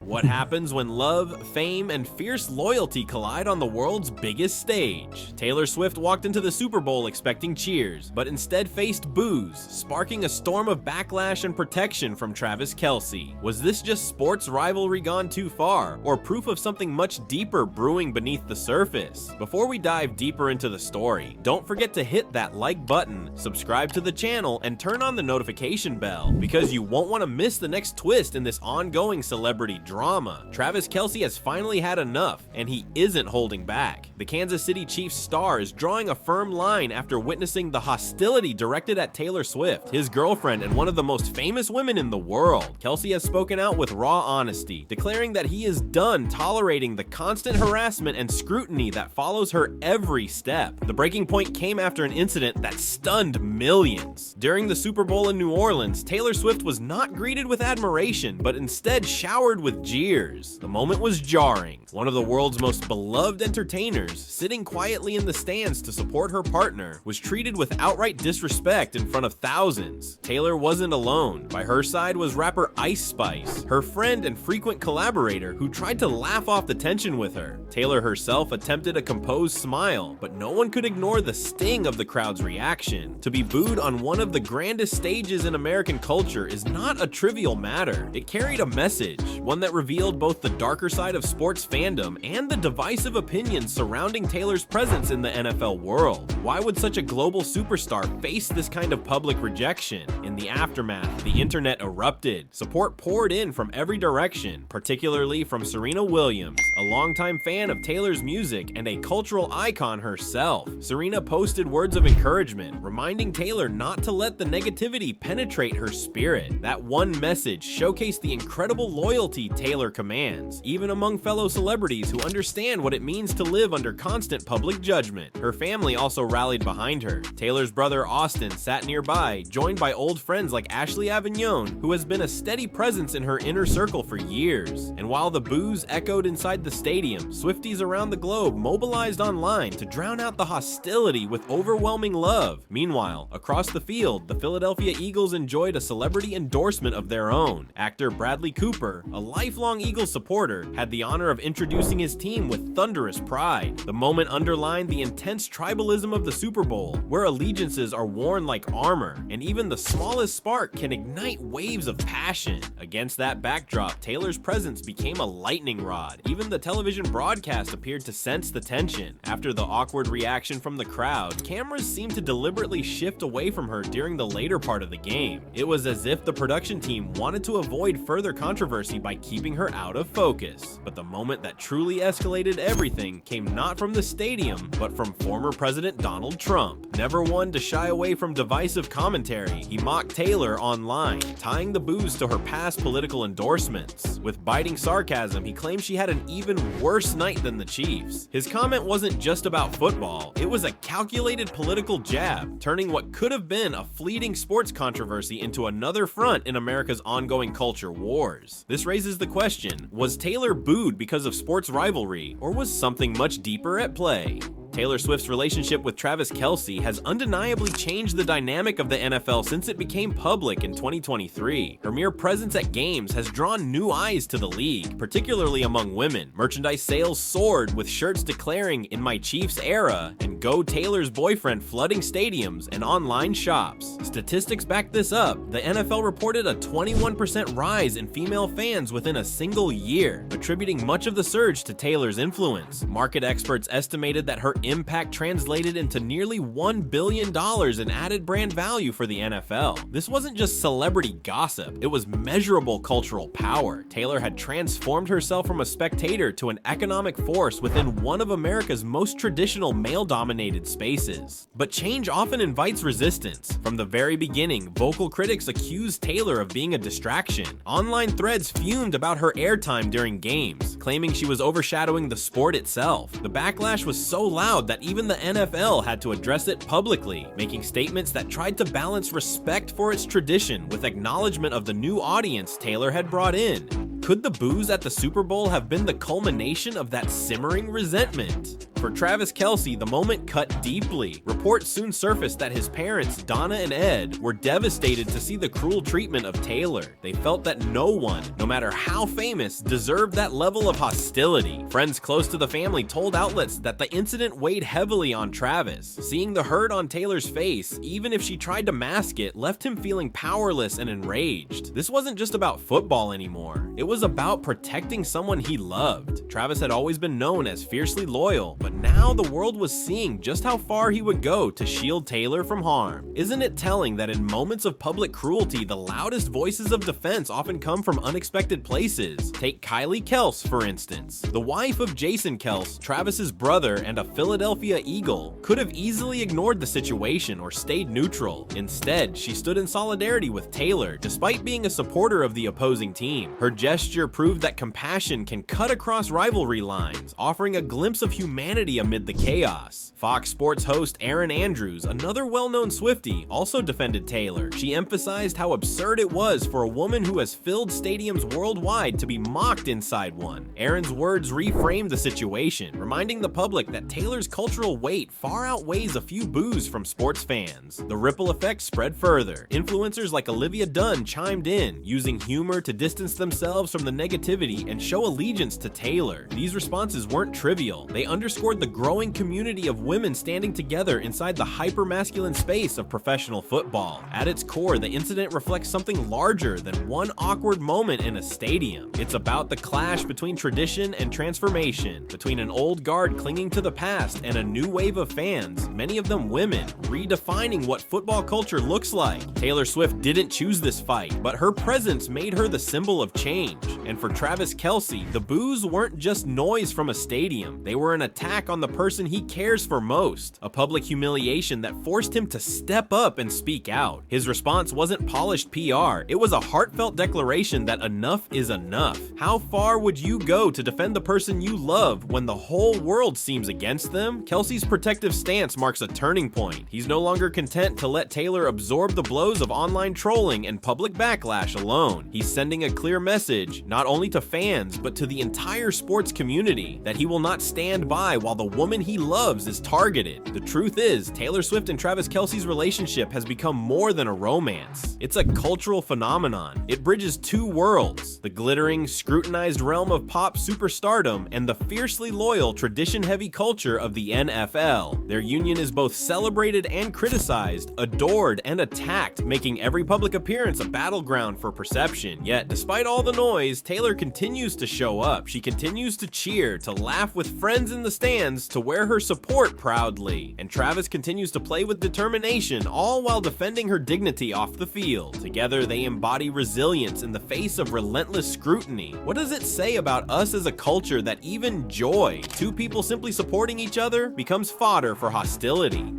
What happens when love, fame, and fierce loyalty collide on the world's biggest stage? Taylor Swift walked into the Super Bowl expecting cheers, but instead faced boos, sparking a storm of backlash and protection from Travis Kelce. Was this just sports rivalry gone too far, or proof of something much deeper brewing beneath the surface? Before we dive deeper into the story, don't forget to hit that like button, subscribe to the channel, and turn on the notification bell, because you won't want to miss the next twist in this ongoing celebrity drama. Travis Kelce has finally had enough, and he isn't holding back. The Kansas City Chiefs star is drawing a firm line after witnessing the hostility directed at Taylor Swift, his girlfriend and one of the most famous women in the world. Kelce has spoken out with raw honesty, declaring that he is done tolerating the constant harassment and scrutiny that follows her every step. The breaking point came after an incident that stunned millions. During the Super Bowl in New Orleans, Taylor Swift was not greeted with admiration, but instead showered with jeers. The moment was jarring. One of the world's most beloved entertainers, sitting quietly in the stands to support her partner, was treated with outright disrespect in front of thousands. Taylor wasn't alone. By her side was rapper Ice Spice, her friend and frequent collaborator, who tried to laugh off the tension with her. Taylor herself attempted a composed smile, but no one could ignore the sting of the crowd's reaction. To be booed on one of the grandest stages in American culture is not a trivial matter. It carried a message, one that revealed both the darker side of sports fandom and the divisive opinions surrounding Taylor's presence in the NFL world. Why would such a global superstar face this kind of public rejection? In the aftermath, the internet erupted. Support poured in from every direction, particularly from Serena Williams, a longtime fan of Taylor's music and a cultural icon herself. Serena posted words of encouragement, reminding Taylor not to let the negativity penetrate her spirit. That one message showcased the incredible loyalty Taylor commands, even among fellow celebrities who understand what it means to live under constant public judgment. Her family also rallied behind her. Taylor's brother Austin sat nearby, joined by old friends like Ashley Avignon, who has been a steady presence in her inner circle for years. And while the boos echoed inside the stadium, Swifties around the globe mobilized online to drown out the hostility with overwhelming love. Meanwhile, across the field, the Philadelphia Eagles enjoyed a celebrity endorsement of their own. Actor Bradley Cooper, a lifelong Eagles supporter, had the honor of introducing his team with thunderous pride. The moment underlined the intense tribalism of the Super Bowl, where allegiances are worn like armor, and even the smallest spark can ignite waves of passion. Against that backdrop, Taylor's presence became a lightning rod. Even the television broadcast appeared to sense the tension. After the awkward reaction from the crowd, cameras seemed to deliberately shift away from her during the later part of the game. It was as if the production team wanted to avoid further controversy by keeping her out of focus. But the moment that truly escalated everything came not from the stadium, but from former President Donald Trump. Never one to shy away from divisive commentary, he mocked Taylor online, tying the boos to her past political endorsements. With biting sarcasm, he claimed she had an even worse night than the Chiefs. His comment wasn't just about football, it was a calculated political jab, turning what could have been a fleeting sports controversy into another front in America's ongoing culture wars. This raises the question, was Taylor booed because of sports rivalry, or was something much deeper at play? Taylor Swift's relationship with Travis Kelce has undeniably changed the dynamic of the NFL since it became public in 2023. Her mere presence at games has drawn new eyes to the league, particularly among women. Merchandise sales soared, with shirts declaring "In My Chiefs Era" and "Go Taylor's Boyfriend" flooding stadiums and online shops. Statistics back this up. The NFL reported a 21% rise in female fans within a single year, attributing much of the surge to Taylor's influence. Market experts estimated that her impact translated into nearly $1 billion in added brand value for the NFL. This wasn't just celebrity gossip, it was measurable cultural power. Taylor had transformed herself from a spectator to an economic force within one of America's most traditional male-dominated spaces. But change often invites resistance. From the very beginning, vocal critics accused Taylor of being a distraction. Online threads fumed about her airtime during games, claiming she was overshadowing the sport itself. The backlash was so loud that even the NFL had to address it publicly, making statements that tried to balance respect for its tradition with acknowledgement of the new audience Taylor had brought in. Could the boos at the Super Bowl have been the culmination of that simmering resentment? For Travis Kelce, the moment cut deeply. Reports soon surfaced that his parents, Donna and Ed, were devastated to see the cruel treatment of Taylor. They felt that no one, no matter how famous, deserved that level of hostility. Friends close to the family told outlets that the incident weighed heavily on Travis. Seeing the hurt on Taylor's face, even if she tried to mask it, left him feeling powerless and enraged. This wasn't just about football anymore. It was about protecting someone he loved. Travis had always been known as fiercely loyal, but now the world was seeing just how far he would go to shield Taylor from harm. Isn't it telling that in moments of public cruelty, the loudest voices of defense often come from unexpected places? Take Kylie Kelce, for instance. The wife of Jason Kelce, Travis's brother and a Philadelphia Eagle, could have easily ignored the situation or stayed neutral. Instead, she stood in solidarity with Taylor, despite being a supporter of the opposing team. Her gesture proved that compassion can cut across rivalry lines, offering a glimpse of humanity amid the chaos. Fox Sports host Erin Andrews, another well-known Swiftie, also defended Taylor. She emphasized how absurd it was for a woman who has filled stadiums worldwide to be mocked inside one. Erin's words reframed the situation, reminding the public that Taylor's cultural weight far outweighs a few boos from sports fans. The ripple effect spread further. Influencers like Olivia Dunn chimed in, using humor to distance themselves from the negativity and show allegiance to Taylor. These responses weren't trivial. They underscored the growing community of women standing together inside the hyper-masculine space of professional football. At its core, the incident reflects something larger than one awkward moment in a stadium. It's about the clash between tradition and transformation, between an old guard clinging to the past and a new wave of fans, many of them women, redefining what football culture looks like. Taylor Swift didn't choose this fight, but her presence made her the symbol of change. And for Travis Kelce, the boos weren't just noise from a stadium. They were an attack on the person he cares for most, a public humiliation that forced him to step up and speak out. His response wasn't polished PR, it was a heartfelt declaration that enough is enough. How far would you go to defend the person you love when the whole world seems against them? Kelce's protective stance marks a turning point. He's no longer content to let Taylor absorb the blows of online trolling and public backlash alone. He's sending a clear message, not only to fans, but to the entire sports community, that he will not stand by while the woman he loves is targeted. The truth is, Taylor Swift and Travis Kelce's relationship has become more than a romance. It's a cultural phenomenon. It bridges two worlds, the glittering, scrutinized realm of pop superstardom and the fiercely loyal, tradition-heavy culture of the NFL. Their union is both celebrated and criticized, adored and attacked, making every public appearance a battleground for perception. Yet, despite all the noise, Taylor continues to show up. She continues to cheer, to laugh with friends in the stands, to wear her support proudly. And Travis continues to play with determination, all while defending her dignity off the field. Together, they embody resilience in the face of relentless scrutiny. What does it say about us as a culture that even joy, two people simply supporting each other, becomes fodder for hostility?